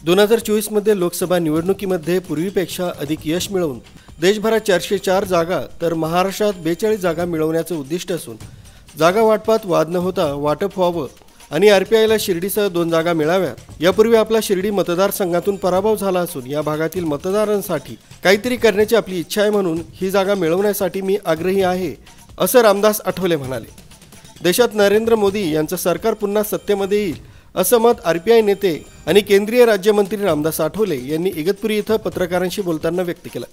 2024 मध्ये लोकसभा निवडणुकीमध्ये पूर्वीपेक्षा अधिक यश मिळवून देशभरात 404 जागा तर महाराष्ट्रात 42 जागा मिळवण्याचे उद्दिष्ट असून जागा वाटपात वाद न होता वाटप व्हावं आणि आरपीआयला शिर्डीसह 2 जागा मिळाव्यात। यापूर्वी आपला शिर्डी मतदारसंघातून पराभव झाला असून या भागातील मतदारांसाठी काहीतरी करण्याची आपली इच्छा आहे, म्हणून ही जागा मिळवण्यासाठी मी आग्रही आहे, असं रामदास आठवले म्हणाले। देशात नरेंद्र मोदी यांचं सरकार पुन्हा सत्तेमध्ये येईल असं मत आरपीआय नेते आणि केंद्रीय राज्यमंत्री रामदास आठवले यांनी इगतपुरी इथं पत्रकारांशी बोलताना व्यक्त केलं।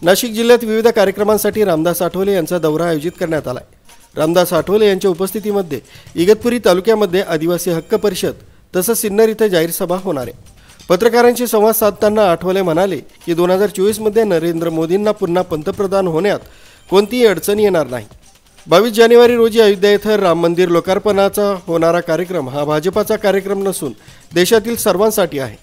नाशिक जिल्ह्यात विविध कार्यक्रमांसाठी रामदास आठवले यांचा दौरा आयोजित करण्यात आला आहे। रामदास आठवले यांच्या उपस्थितीमध्ये इगतपुरी तालुक्यामध्ये आदिवासी हक्क परिषद तसंच सिन्नर इथं जाहीर सभा होणार आहे। पत्रकारांशी संवाद साधताना आठवले म्हणाले की 2024 मध्ये नरेंद्र मोदींना पुन्हा पंतप्रधान होण्यात कोणतीही अडचण येणार नाही। 22 जानेवारी रोजी अयोध्या येथे राम मंदिर लोकार्पणाचा होणारा कार्यक्रम हा भाजपाचा कार्यक्रम नसून देशातील सर्वांसाठी आहे।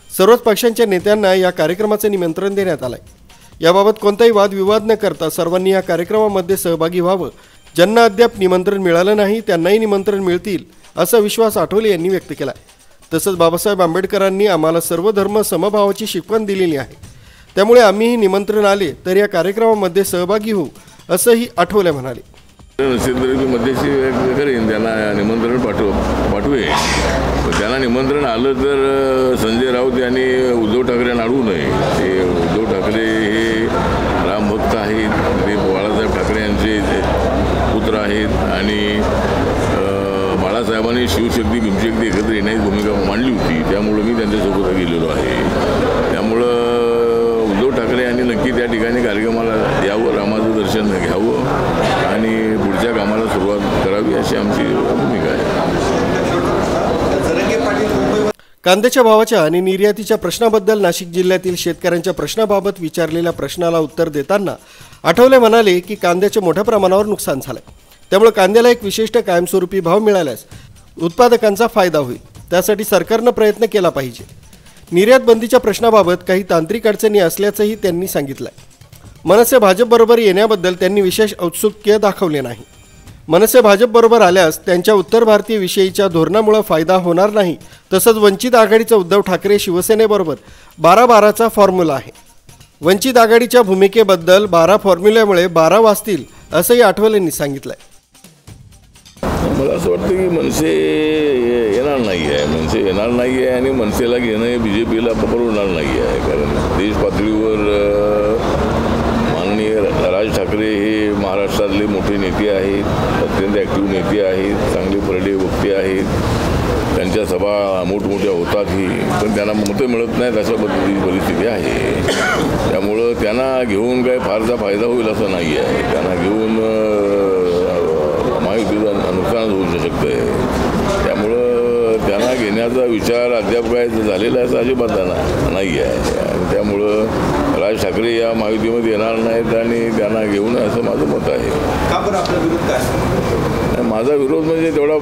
सर्वच पक्षांच्या नेत्यांना या कार्यक्रमाचे निमंत्रण देण्यात आले आहे। याबाबत कोणताही वादविवाद न करता सर्वांनी या कार्यक्रमामध्ये सहभागी व्हावं। ज्यांना अद्याप निमंत्रण मिळालं नाही त्यांनाही निमंत्रण मिळतील असा विश्वास आठवले यांनी व्यक्त केला। तसंच बाबासाहेब आंबेडकरांनी आम्हाला सर्व धर्म समभावाची शिकवण दिलेली आहे, त्यामुळे आम्हीही निमंत्रण आले तर या कार्यक्रमामध्ये सहभागी होऊ असंही आठवले म्हणाले। नसेल तरी मी मध्यस्थी करेन, त्यांना निमंत्रण पाठवे। त्यांना निमंत्रण आलं तर संजय राऊत यांनी उद्धव ठाकरेंना अडवू नये। ते उद्धव ठाकरे हे रामभक्त आहेत, ते बाळासाहेब ठाकरे यांचे पुत्र आहेत आणि बाळासाहेबांनी शिवशक्ती भीमशक्ती एकत्र येण्याची भूमिका मांडली होती, त्यामुळे मी त्यांच्यासोबत गेलेलो आहे। त्यामुळं उद्धव ठाकरे यांनी नक्की त्या ठिकाणी कार्यक्रमाला यावं, रामाचं दर्शन घ्यावं आणि पुढच्या कामाला सुरुवात करावी अशी आमची भूमिका आहे। कांद्याच्या भावाच्या आणि निर्यातीच्या प्रश्नाबद्दल नाशिक जिल्ह्यातील शेतकऱ्यांच्या प्रश्नाबाबत विचारलेल्या प्रश्नाला उत्तर देताना आठवले म्हणाले की कांद्याचे मोठ्या प्रमाणावर नुकसान झाले, त्यामुळे कांद्याला एक विशिष्ट कायमस्वरूपी भाव मिळाल्यास उत्पादकांचा फायदा होईल, त्यासाठी सरकारनं प्रयत्न केला पाहिजे। निर्यात बंदीच्या प्रश्नाबाबत काही तांत्रिक अडचणी असल्याचंही त्यांनी सांगितलं। मनसे भाजपबरोबर येण्याबद्दल त्यांनी विशेष औत्सुक्य दाखवले नाही। मनसे भाजपबरोबर आल्यास त्यांच्या उत्तर भारतीय विषयीच्या धोरणामुळे फायदा होणार नाही। तसंच वंचित आघाडीचा उद्धव ठाकरे शिवसेनेबरोबर 12-12चा फॉर्म्युला आहे। वंचित आघाडीच्या भूमिकेबद्दल 12 फॉर्म्युल्यामुळे 12 वाजतील असंही आठवलेंनी सांगितलंय। मला असं वाटतं की मनसे येणार नाही आहे आणि मनसेला घेणं हे BJPला परवडणार नाही आहे, कारण देश पातळीवर माननीय राज ठाकरे हे महाराष्ट्रातले मोठे नेते आहेत, अत्यंत ॲक्टिव्ह नेते आहेत, चांगले परडे वक्ते आहेत, त्यांच्या सभा मोठमोठ्या होतातही, पण त्यांना मतं मिळत नाहीत अशा पद्धतीची परिस्थिती आहे। त्यामुळं त्यांना घेऊन काय फारसा फायदा होईल असं नाही आहे। त्यांना घेऊन महायुतीचं नुकसान होऊ शकतं आहे, त्यामुळं त्यांना घेण्याचा विचार अद्याप काय झालेला आहे अजिबात नाही आहे आणि त्यामुळं राज ठाकरे या महायुतीमध्ये येणार नाहीत आणि त्यांना घेऊन असं माझं मत आहे। का बरं आपला विरोध काय? माझा विरोध म्हणजे तेवढा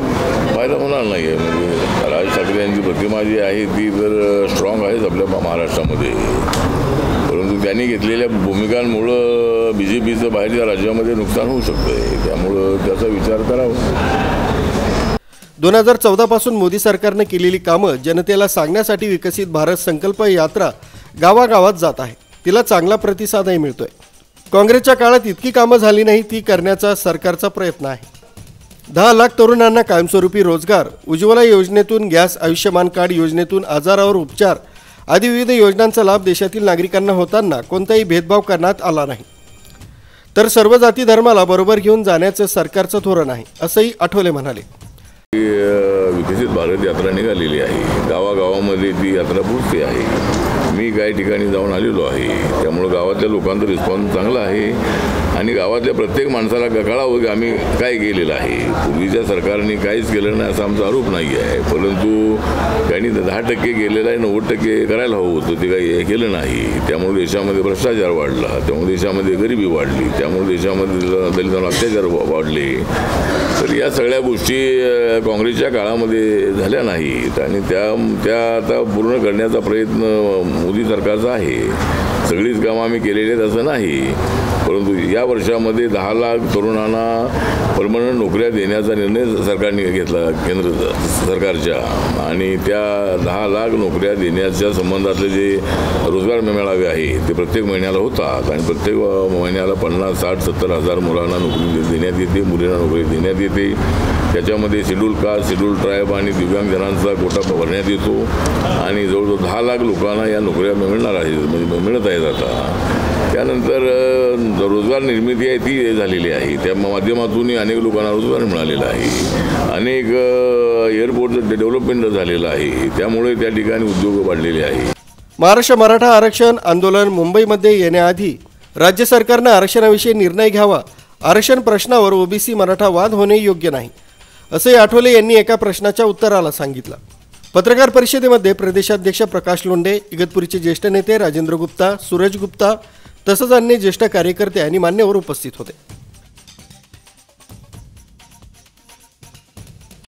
फायदा होणार नाही आहे। म्हणजे राज ठाकरे यांची प्रतिमा जी आहे ती तर स्ट्रॉंग आहेच आपल्या महाराष्ट्रामध्ये, परंतु त्यांनी घेतलेल्या भूमिकांमुळं BJPचं बाहेरच्या राज्यामध्ये नुकसान होऊ शकतं, त्यामुळं त्याचा विचार करावा। 2014 पासून मोदी सरकारने केलेली कामं जनतेला सांगण्यासाठी विकसित भारत संकल्प यात्रा गावागावात जात आहे, तिला चांगला प्रतिसादही मिळतोय। काँग्रेसच्या काळात इतकी कामं झाली नाही ती करण्याचा सरकारचा प्रयत्न आहे। 10 लाख तरुणांना कायमस्वरूपी रोजगार, उज्ज्वला योजनेतून गॅस, आयुष्यमान कार्ड योजनेतून आजारावर उपचार आदी विविध योजनांचा लाभ देशातील नागरिकांना होताना कोणताही भेदभाव करण्यात आला नाही, तर सर्व जाती धर्माला बरोबर घेऊन जाण्याचं सरकारचं धोरण आहे, असंही आठवले म्हणाले। विकसित भारत यात्रा निघालेली आहे, गावागावामध्ये ती यात्रा पोहोचते आहे। मी काही ठिकाणी जाऊन आलेलो आहे, त्यामुळं गावातल्या लोकांचा रिस्पॉन्स चांगला आहे आणि गावातल्या प्रत्येक माणसाला कळावं की आम्ही काय केलेलं आहे। पूर्वीच्या सरकारने काहीच केलं नाही असा आमचा आरोप नाही आहे, परंतु त्यांनी 10% केलेलं आहे, 90% करायला हवं होतं, ते काही केलं नाही। त्यामुळे देशामध्ये भ्रष्टाचार वाढला, त्यामुळे देशामध्ये गरिबी वाढली, त्यामुळे देशामध्ये दलितांना अत्याचार वाढले। तर या सगळ्या गोष्टी काँग्रेसच्या काळामध्ये झाल्या नाहीत आणि त्या आता पूर्ण करण्याचा प्रयत्न मोदी सरकारचा आहे। सगळीच कामं आम्ही केलेली आहेत असं नाही, परंतु या वर्षामध्ये 10 लाख तरुणांना परमनंट नोकऱ्या देण्याचा निर्णय सरकारने घेतला केंद्र सरकारच्या, आणि त्या 10 लाख नोकऱ्या देण्याच्या संबंधातले जे रोजगार मेळावे आहे ते प्रत्येक महिन्याला होतात आणि प्रत्येक महिन्याला 50, 60, 70 हजार मुलांना नोकरी देण्यात येते, मुलींना नोकरी देण्यात येते. त्याच्यामध्ये शेड्यूल कास्ट, शेड्यूल ट्राईब आणि दिव्यांग जनांचा कोटा भरण्यात येतो आणि जवळजवळ 10 लाख लोकांना या नोकऱ्या मिळणार आहेत, म्हणजे मिळत आहेत आता. त्यानंतर रोजगार निर्मिती आहे ती झालेली आहे, त्या माध्यमातून अनेक लोकांना रोजगार मिळालेला आहे. अनेक एअरपोर्टचं डेव्हलपमेंट झालेलं आहे, त्यामुळे त्या ठिकाणी उद्योग वाढलेले आहे. महाराष्ट्र मराठा आरक्षण आंदोलन मुंबईमध्ये येण्याआधी राज्य सरकारनं आरक्षणाविषयी निर्णय घ्यावा. आरक्षण प्रश्नावर ओबीसी मराठा वाद होणे योग्य नाही, असे आठवले यांनी एका प्रश्नाच्या उत्तराला सांगितलं. पत्रकार परिषदेमध्ये प्रदेशाध्यक्ष प्रकाश लोंढे, इगतपुरीचे ज्येष्ठ नेते राजेंद्र गुप्ता, सूरज गुप्ता तसंच अन्य ज्येष्ठ कार्यकर्ते आणि मान्यवर उपस्थित होते.